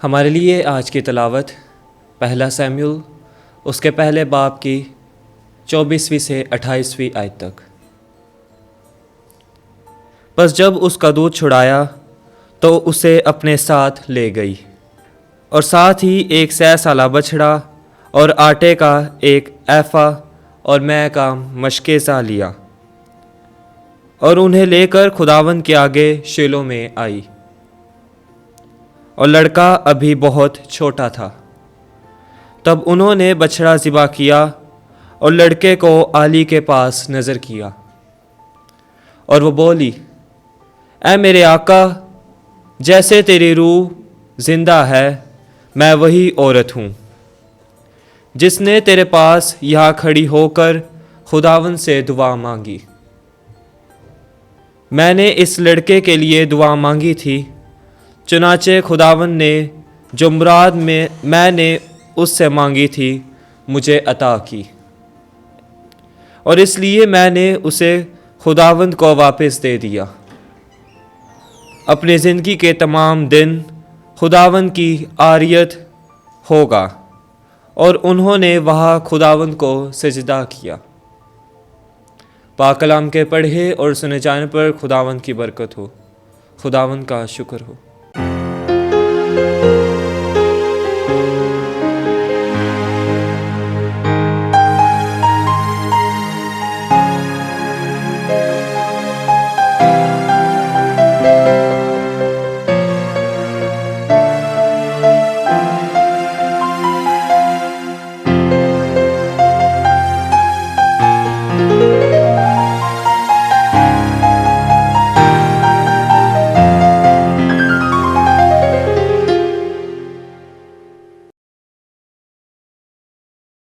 हमारे लिए आज की तलावत पहला सैमुएल उसके पहले बाब की 24वीं से 28वीं आयत तक। बस जब उसका दूध छुड़ाया तो उसे अपने साथ ले गई और साथ ही एक 6 साला बछड़ा और आटे का एक ऐफा और मैं का मशकेज़ा लिया और उन्हें लेकर खुदावंद के आगे शीलो में आई। और लड़का अभी बहुत छोटा था। तब उन्होंने बछड़ा ज़िबा किया और लड़के को आली के पास नज़र किया और वो बोली, ऐ मेरे आका, जैसे तेरी रूह जिंदा है, मैं वही औरत हूँ जिसने तेरे पास यहाँ खड़ी होकर खुदावंद से दुआ मांगी। मैंने इस लड़के के लिए दुआ मांगी थी, चुनाचे खुदावंद ने जो मुराद में मैंने उससे मांगी थी मुझे अता की, और इसलिए मैंने उसे खुदावंद को वापस दे दिया। अपने ज़िंदगी के तमाम दिन खुदावंद की आरियत होगा। और उन्होंने वहाँ खुदावंद को सजदा किया। पाक कलाम के पढ़े और सुने जाने पर खुदावंद की बरकत हो। खुदावंद का शुक्र हो।